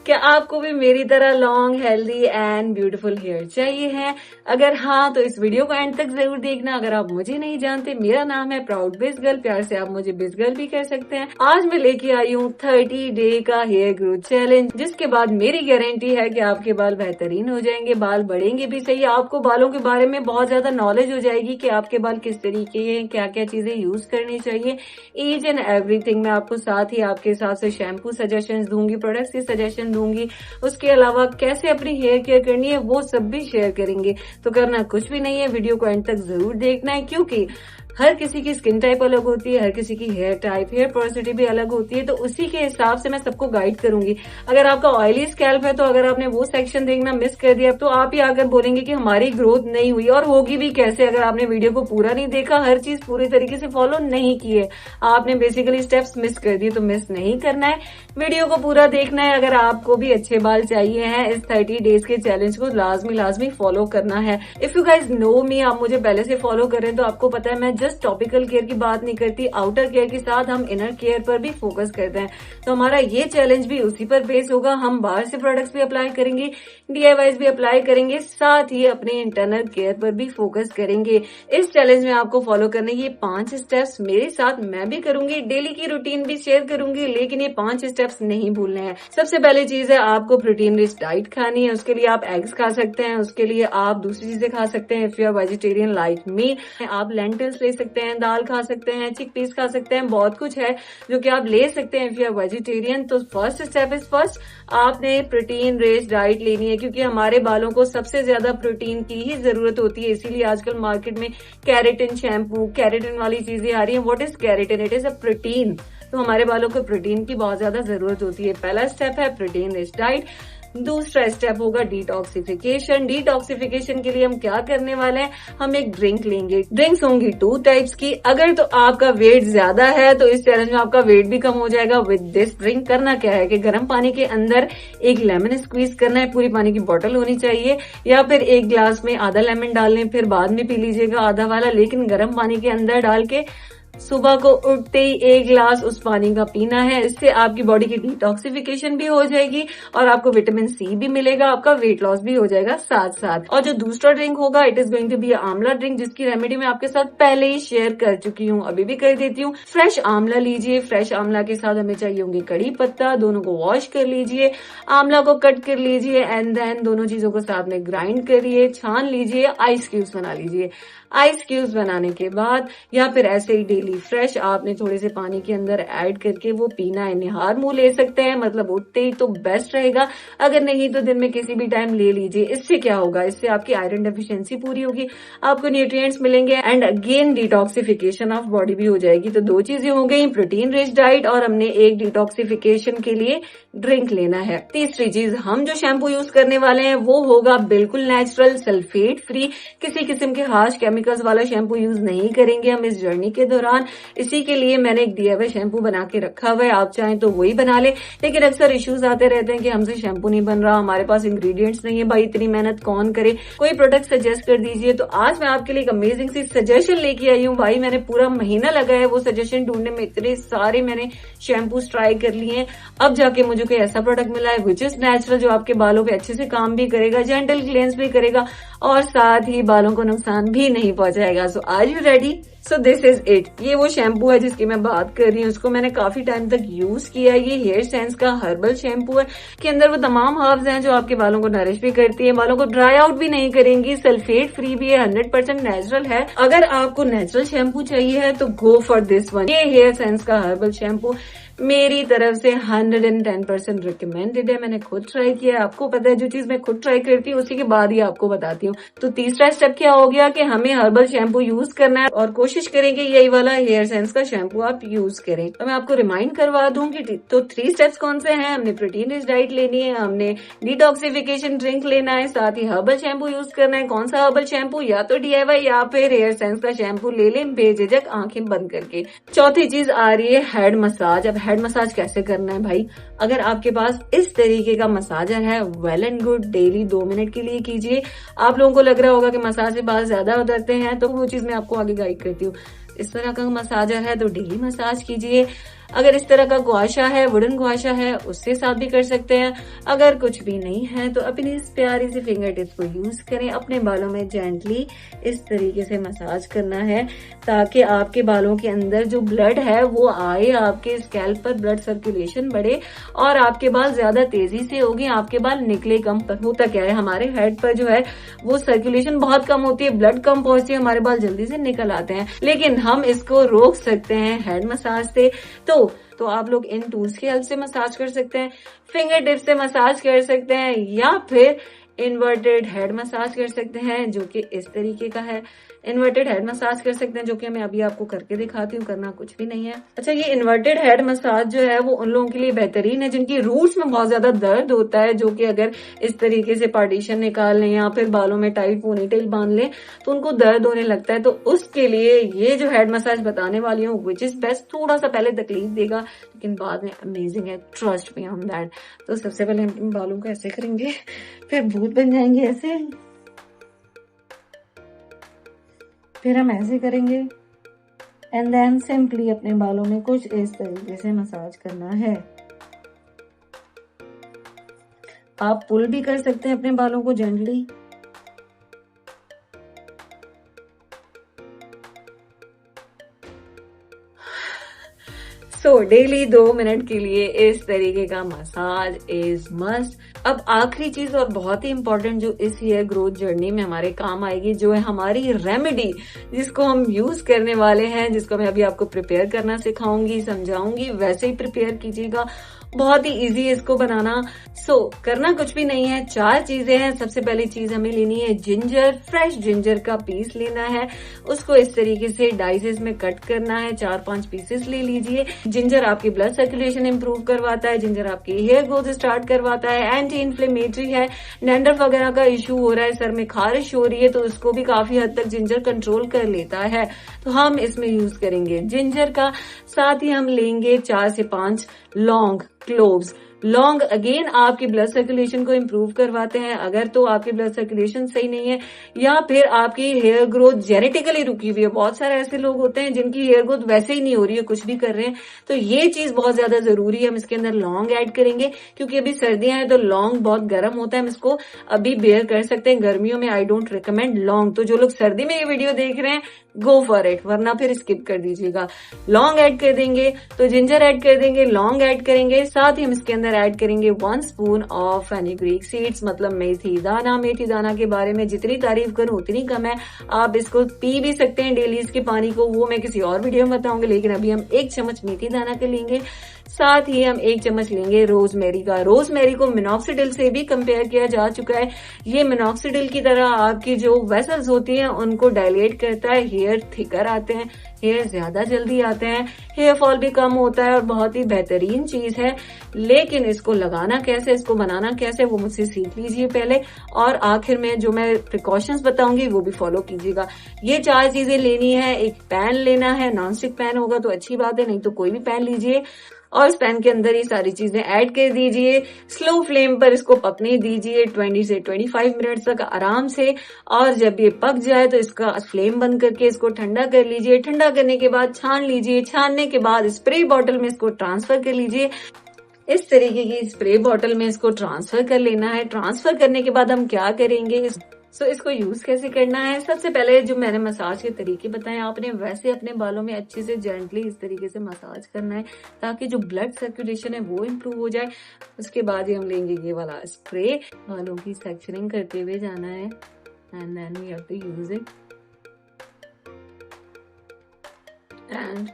क्या आपको भी मेरी तरह long healthy and beautiful hair चाहिए है? अगर हाँ तो इस वीडियो को एंड तक जरूर देखना। अगर आप मुझे नहीं जानते, मेरा नाम है प्राउड बिज गर्ल, प्यार से आप मुझे बिज गर्ल भी कह सकते हैं। आज मैं लेके आई हूँ 30 डे का हेयर ग्रोथ चैलेंज, जिसके बाद मेरी गारंटी है कि आपके बाल बेहतरीन हो जाएंगे, बाल बढ़ेंगे भी सही। आपको बालों के बारे में बहुत ज्यादा नॉलेज हो जाएगी कि आपके बाल किस तरीके हैं, क्या क्या चीजें यूज करनी चाहिए, ईच एंड एवरीथिंग। मैं आपको साथ ही आपके हिसाब से शैम्पू सजेशन दूंगी, प्रोडक्ट्स की सजेशन दूंगी, उसके अलावा कैसे अपनी हेयर केयर करनी है वो सब भी शेयर करेंगे। तो करना कुछ भी नहीं है, वीडियो को एंड तक जरूर देखना है, क्योंकि हर किसी की स्किन टाइप अलग होती है, हर किसी की हेयर टाइप, हेयर पोरोसिटी भी अलग होती है, तो उसी के हिसाब से मैं सबको गाइड करूंगी। अगर आपका ऑयली स्कैल्प है तो अगर आपने वो सेक्शन देखना मिस कर दिया तो आप ही आकर बोलेंगे कि हमारी ग्रोथ नहीं हुई, और होगी भी कैसे अगर आपने वीडियो को पूरा नहीं देखा, हर चीज पूरी तरीके से फॉलो नहीं की है, आपने बेसिकली स्टेप्स मिस कर दिए। तो मिस नहीं करना है, वीडियो को पूरा देखना है। अगर आपको भी अच्छे बाल चाहिए हैं, इस 30 डेज के चैलेंज को लाजमी फॉलो करना है। इफ यू गाइज नो मी, आप मुझे पहले से फॉलो कर रहे हैं तो आपको पता है मैं जस्ट टॉपिकल केयर की बात नहीं करती, आउटर केयर के साथ हम इनर केयर पर भी फोकस करते हैं। तो हमारा ये चैलेंज भी उसी पर बेस होगा। हम बाहर से प्रोडक्ट्स भी अप्लाई करेंगे, DIYs भी अप्लाई करेंगे, साथ ही अपने इंटरनल केयर पर भी फोकस करेंगे। इस चैलेंज में आपको फॉलो करने ये 5 स्टेप्स मेरे साथ मैं भी करूंगी, डेली की रूटीन भी शेयर करूंगी, लेकिन ये 5 स्टेप्स नहीं भूलने हैं। सबसे पहली चीज है आपको प्रोटीन रिच डाइट खानी है। उसके लिए आप एग्स खा सकते हैं, उसके लिए आप दूसरी चीजें खा सकते हैं। If you are vegetarian like me, आप लेंटिल्स ले सकते हैं, दाल खा सकते हैं, चिकपीस खा सकते हैं, बहुत कुछ है जो कि आप ले सकते हैं इफ यू आर वेजिटेरियन। तो फर्स्ट स्टेप इज फर्स्ट, आपने प्रोटीन रिच डाइट लेनी है, क्योंकि हमारे बालों को सबसे ज्यादा प्रोटीन की ही जरूरत होती है। इसीलिए आजकल मार्केट में कैरेटिन शैम्पू, कैरेटिन वाली चीजें आ रही है। What is keratin? It is a protein. तो हमारे बालों को प्रोटीन की बहुत ज्यादा जरूरत होती है। पहला स्टेप है प्रोटीन रिच डाइट। दूसरा स्टेप होगा डिटॉक्सिफिकेशन। डिटॉक्सिफिकेशन के लिए हम क्या करने वाले हैं, हम एक ड्रिंक लेंगे। ड्रिंक्स होंगी 2 टाइप्स की। अगर तो आपका वेट ज्यादा है तो इस चैलेंज में आपका वेट भी कम हो जाएगा विद दिस ड्रिंक। करना क्या है कि गर्म पानी के अंदर एक लेमन स्क्वीज करना है, पूरी पानी की बोतल होनी चाहिए, या फिर एक ग्लास में आधा लेमन डाल लें, फिर बाद में पी लीजिएगा आधा वाला, लेकिन गर्म पानी के अंदर डाल के सुबह को उठते ही 1 गिलास उस पानी का पीना है। इससे आपकी बॉडी की डिटॉक्सिफिकेशन भी हो जाएगी और आपको विटामिन सी भी मिलेगा, आपका वेट लॉस भी हो जाएगा साथ साथ। और जो दूसरा ड्रिंक होगा, it is going to be amla drink, जिसकी रेमेडी मैं आपके साथ पहले ही शेयर कर चुकी हूँ, अभी भी कर देती हूँ। फ्रेश आंवला लीजिए, फ्रेश आंवला के साथ हमें चाहिए होंगे कड़ी पत्ता, दोनों को वॉश कर लीजिए, आंवला को कट कर लीजिए, एंड देन दोनों चीजों को साथ में ग्राइंड करिए, छान लीजिए, आइस क्यूब्स बना लीजिए। आइस क्यूब्स बनाने के बाद या फिर ऐसे ही डेली फ्रेश आपने थोड़े से पानी के अंदर ऐड करके वो पीना है। निहार मुंह ले सकते हैं, मतलब उठते ही तो बेस्ट रहेगा, अगर नहीं तो दिन में किसी भी टाइम ले लीजिए। इससे क्या होगा, इससे आपकी आयरन डेफिशिएंसी पूरी होगी, आपको न्यूट्रिएंट्स मिलेंगे, and again detoxification of body भी हो जाएगी। तो 2 चीजें हो गई, प्रोटीन रिच डाइट और हमने एक डिटॉक्सिफिकेशन के लिए ड्रिंक लेना है। तीसरी चीज, हम जो शैम्पू यूज करने वाले हैं वो होगा बिल्कुल नेचुरल, सल्फेट फ्री, किसी किस्म के हार्श केमिकल्स वाला शैम्पू यूज नहीं करेंगे हम इस जर्नी के दौरान। इसी के लिए मैंने एक DIY शैम्पू बना के रखा हुआ है, आप चाहें तो वही बना ले, लेकिन अक्सर इश्यूज आते रहते हैं कि हमसे शैम्पू नहीं बन रहा, हमारे पास इंग्रेडिएंट्स नहीं है, भाई इतनी मेहनत कौन करे, कोई प्रोडक्ट सजेस्ट कर दीजिए। तो आज मैं आपके लिए एक अमेजिंग सी सजेशन लेके आई हूँ। भाई मैंने पूरा महीना लगा है वो सजेशन ढूंढने में, इतने सारे मैंने शैम्पूज ट्राई कर लिए हैं, अब जाके मुझे कोई ऐसा प्रोडक्ट मिला है विच इज नेचुरल, जो आपके बालों पे अच्छे से काम भी करेगा, जेंटल क्लेंस भी करेगा और साथ ही बालों को नुकसान भी नहीं पहुंचाएगा। So are you ready? So this is it. ये वो शैम्पू है जिसकी मैं बात कर रही हूँ, उसको मैंने काफी टाइम तक यूज किया है। ये हेयर सेंस का हर्बल शैम्पू है, के अंदर वो तमाम हर्ब्स हैं जो आपके बालों को नरिश भी करती है, बालों को ड्राई आउट भी नहीं करेंगी, सल्फेट फ्री भी है, 100% नेचुरल है। अगर आपको नेचुरल शैम्पू चाहिए है तो गो फॉर दिस वन। ये हेयर सेंस का हर्बल शैम्पू मेरी तरफ से 110% रिकमेंडेड है, मैंने खुद ट्राई किया है। आपको पता है जो चीज मैं खुद ट्राई करती हूँ उसी के बाद ही आपको बताती हूँ। तो तीसरा स्टेप क्या हो गया कि हमें हर्बल शैम्पू यूज करना है और कोशिश करेंगे यही वाला हेयर सेंस का शैम्पू आप यूज करें। तो मैं आपको रिमाइंड करवा दूं कि तो 3 स्टेप्स कौन से हैं। हमने प्रोटीन रिच डाइट लेनी है, हमने डिटॉक्सिफिकेशन ड्रिंक लेना है, साथ ही हर्बल शैम्पू यूज करना है। कौन सा हर्बल शैम्पू? या तो DIY या फिर हेयर सेंस का शैम्पू ले लें बेझिझक, आंखें बंद करके। चौथी चीज आ रही है हेड मसाज। अब हेड मसाज कैसे करना है भाई? अगर आपके पास इस तरीके का मसाजर है, well and good, daily 2 minute के लिए कीजिए। आप लोगों को लग रहा होगा कि मसाज से बाल ज्यादा उतरते हैं, तो वो चीज मैं आपको आगे गाइड करती हूँ। इस तरह का मसाजर है तो डेली मसाज कीजिए। अगर इस तरह का गुआशा है, वुडन गुआशा है, उससे साफ भी कर सकते हैं। अगर कुछ भी नहीं है तो अपनी इस प्यारी सी फिंगर टिप्स को यूज करें। अपने बालों में जेंटली इस तरीके से मसाज करना है ताकि आपके बालों के अंदर जो ब्लड है वो आए, आपके स्कैल्प पर ब्लड सर्कुलेशन बढ़े और आपके बाल ज्यादा तेजी से होगी, आपके बाल निकले कम। होता क्या है, हमारे हेड पर जो है वो सर्कुलेशन बहुत कम होती है, ब्लड कम पहुंचती है, हमारे बाल जल्दी से निकल आते हैं। लेकिन हम इसको रोक सकते हैं हेड मसाज से। तो आप लोग इन टूल्स की हेल्प से मसाज कर सकते हैं, फिंगर टिप से मसाज कर सकते हैं, या फिर इन्वर्टेड हेड मसाज कर सकते हैं जो कि इस तरीके का है। इन्वर्टेड हेड मसाज कर सकते हैं जो कि मैं अभी आपको करके दिखाती हूँ, करना कुछ भी नहीं है। अच्छा, ये इन्वर्टेड हेड मसाज जो है वो उन लोगों के लिए बेहतरीन है जिनकी रूट्स में बहुत ज्यादा दर्द होता है, जो कि अगर इस तरीके से पार्टीशन निकाल लें या फिर बालों में टाइट पोनीटेल बांध लें तो उनको दर्द होने लगता है। तो उसके लिए ये जो हेड मसाज बताने वाली हूँ विच इज बेस्ट, थोड़ा सा पहले तकलीफ देगा लेकिन बाद में अमेजिंग है, ट्रस्ट मी ऑन दैट। तो सबसे पहले हम बालों को ऐसे करेंगे, फिर भूत बन जाएंगे ऐसे, फिर हम ऐसे करेंगे एंड देन सिंपली अपने बालों में कुछ इस तरीके से मसाज करना है। आप पुल भी कर सकते हैं अपने बालों को जेंटली। डेली 2 मिनट के लिए इस तरीके का मसाज इज मस्ट। अब आखिरी चीज और बहुत ही इंपॉर्टेंट जो इस हेयर ग्रोथ जर्नी में हमारे काम आएगी, जो है हमारी रेमेडी, जिसको हम यूज करने वाले हैं, जिसको मैं अभी आपको प्रिपेयर करना सिखाऊंगी, समझाऊंगी, वैसे ही प्रिपेयर कीजिएगा। बहुत ही इजी है इसको बनाना। करना कुछ भी नहीं है, 4 चीजें हैं। सबसे पहली चीज हमें लेनी है जिंजर, फ्रेश जिंजर का पीस लेना है, उसको इस तरीके से डाइसेस में कट करना है, 4-5 पीसेस ले लीजिए। जिंजर आपकी ब्लड सर्कुलेशन इंप्रूव करवाता है, जिंजर आपकी हेयर ग्रोथ स्टार्ट करवाता है, एंटी इन्फ्लेमेटरी है, डैंड्रफ वगैरह का इश्यू हो रहा है, सर में खारिश हो रही है, तो उसको भी काफी हद तक जिंजर कंट्रोल कर लेता है। तो हम इसमें यूज करेंगे जिंजर का। साथ ही हम लेंगे 4 से 5 लौंग, क्लोव्स। लौंग अगेन आपकी ब्लड सर्कुलेशन को इम्प्रूव करवाते हैं। अगर तो आपकी ब्लड सर्कुलेशन सही नहीं है या फिर आपकी हेयर ग्रोथ जेनेटिकली रुकी हुई है, बहुत सारे ऐसे लोग होते हैं जिनकी हेयर ग्रोथ वैसे ही नहीं हो रही है, कुछ भी कर रहे हैं, तो ये चीज बहुत ज्यादा जरूरी है। हम इसके अंदर लौंग ऐड करेंगे क्योंकि अभी सर्दियां हैं तो लौंग बहुत गर्म होता है, हम इसको अभी बेयर कर सकते हैं। गर्मियों में आई डोंट रिकमेंड लौंग, तो जो लोग सर्दी में ये वीडियो देख रहे हैं गो फॉर इट, वरना फिर स्किप कर दीजिएगा। लौंग ऐड कर देंगे, तो जिंजर ऐड कर देंगे, लौंग ऐड करेंगे, साथ ही हम इसके अंदर ऐड करेंगे 1 स्पून ऑफ फेनुग्रीक सीड्स, मतलब मेथी दाना। मेथी दाना के बारे में जितनी तारीफ करूं उतनी कम है। आप इसको पी भी सकते हैं डेली, इसके पानी को, वो मैं किसी और वीडियो में बताऊंगी, लेकिन अभी हम 1 चम्मच मेथी दाना के लेंगे। साथ ही हम 1 चम्मच लेंगे रोजमेरी का। रोजमेरी को मिनॉक्सिडिल से भी कंपेयर किया जा चुका है। ये मिनॉक्सिडिल की तरह आपकी जो वेसल्स होती हैं उनको डायलेट करता है, हेयर थिकर आते हैं, हेयर ज्यादा जल्दी आते हैं, हेयर फॉल भी कम होता है और बहुत ही बेहतरीन चीज है। लेकिन इसको लगाना कैसे, इसको बनाना कैसे, वो मुझसे सीख लीजिए पहले, और आखिर में जो मैं प्रिकॉशंस बताऊंगी वो भी फॉलो कीजिएगा। ये 4 चीजें लेनी है। एक पैन लेना है, नॉनस्टिक पैन होगा तो अच्छी बात है, नहीं तो कोई भी पैन लीजिए और इस पैन के अंदर ये सारी चीजें ऐड कर दीजिए। स्लो फ्लेम पर इसको पकने दीजिए 20 से 25 मिनट तक आराम से, और जब ये पक जाए तो इसका फ्लेम बंद करके इसको ठंडा कर लीजिए। ठंडा करने के बाद छान लीजिए, छानने के बाद स्प्रे बॉटल में इसको ट्रांसफर कर लीजिए। इस तरीके की स्प्रे बॉटल में इसको ट्रांसफर कर लेना है। ट्रांसफर करने के बाद हम क्या करेंगे, इसको यूज कैसे करना है। सबसे पहले जो मैंने मसाज के तरीके बताए, आपने वैसे अपने बालों में अच्छे से जेंटली इस तरीके से मसाज करना है ताकि जो ब्लड सर्कुलेशन है वो इम्प्रूव हो जाए। उसके बाद ही हम लेंगे ये वाला स्प्रे, बालों की सेक्शनिंग करते हुए जाना है and then we have to use it and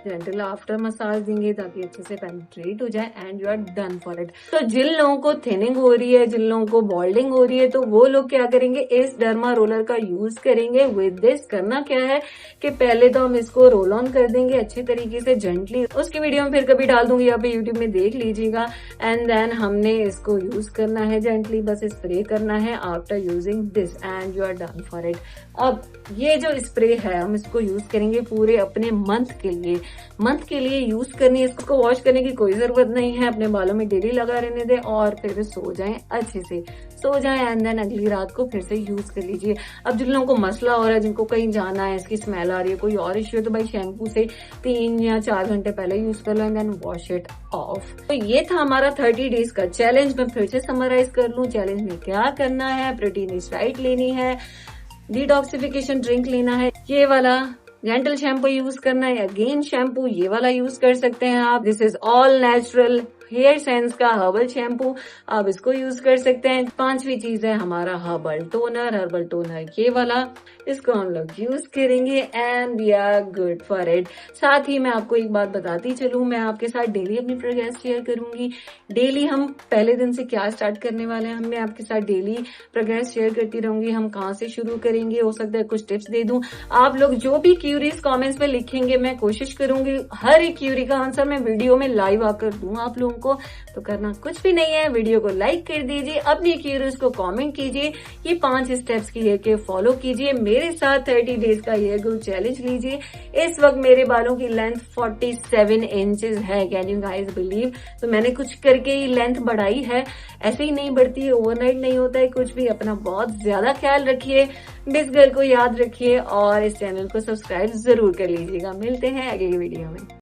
gentle after massage देंगे ताकि अच्छे से पेनिट्रेट हो जाए and you are done for it. तो जिन लोगों को थिनिंग हो रही है, जिन लोगों को बॉल्डिंग हो रही है, तो वो लोग क्या करेंगे, इस डर्मा रोलर का यूज करेंगे। विद दिस करना क्या है कि पहले तो हम इसको रोल ऑन कर देंगे अच्छे तरीके से जेंटली, उसकी वीडियो में फिर कभी डाल दूंगी, यहाँ पे यूट्यूब में देख लीजिएगा। एंड देन हमने इसको यूज करना है जेंटली, बस स्प्रे करना है after using this and you are done for it. अब ये जो स्प्रे है हम इसको यूज करेंगे पूरे अपने मंथ के लिए। मंथ के लिए यूज करनी है। इसको वॉश करने की कोई जरूरत नहीं है, अपने बालों में डेली लगा रहने दें और फिर सो जाएं, अच्छे से सो जाएं एंड देन अगली रात को फिर से यूज कर लीजिए। अब जिन लोगों को मसला हो रहा है, जिनको कहीं जाना है, इसकी स्मेल आ रही है, कोई और इश्यू है, तो भाई शैम्पू से 3 या 4 घंटे पहले यूज कर लो and then wash it off. तो ये था हमारा 30 डेज का चैलेंज। मैं फिर से समराइज कर लूं, चैलेंज में क्या करना है। प्रोटीन स्प्राइट लेनी है, डिटॉक्सिफिकेशन ड्रिंक लेना है, ये वाला जेंटल शैम्पू यूज करना है, अगेन शैम्पू ये वाला यूज कर सकते हैं आप। This is all natural hair sense का हर्बल शैम्पू, आप इसको यूज कर सकते हैं। 5वीं चीज है हमारा हर्बल टोनर। हर्बल टोनर ये वाला, इसको हम लोग यूज करेंगे and we are good for it. साथ ही मैं आपको एक बात बताती चलूं, मैं आपके साथ डेली अपनी प्रोग्रेस शेयर करूंगी। डेली हम पहले दिन से क्या स्टार्ट करने वाले हैं, मैं आपके साथ डेली प्रोग्रेस शेयर करती रहूंगी। हम कहाँ से शुरू करेंगे, हो सकता है कुछ टिप्स दे दूं। आप लोग जो भी क्यूरीज कमेंट्स में लिखेंगे, मैं कोशिश करूंगी हर एक क्यूरी का आंसर मैं वीडियो में लाइव आकर दूं आप लोगों को। तो करना कुछ भी नहीं है, वीडियो को लाइक कर दीजिए, अपनी क्यूरीज को कमेंट कीजिए, ये 5 स्टेप्स की है कि फॉलो कीजिए, मेरे साथ 30 डेज का हेयर ग्रोथ चैलेंज लीजिए। इस वक्त मेरे बालों की लेंथ 47 इंचेस है, कैन यू गाइस बिलीव। तो मैंने कुछ करके ही लेंथ बढ़ाई है, ऐसे ही नहीं बढ़ती है, ओवरनाइट नहीं होता है कुछ भी। अपना बहुत ज्यादा ख्याल रखिए, बिस गर्ल को याद रखिए और इस चैनल को सब्सक्राइब जरूर कर लीजिएगा। मिलते हैं अगली वीडियो में।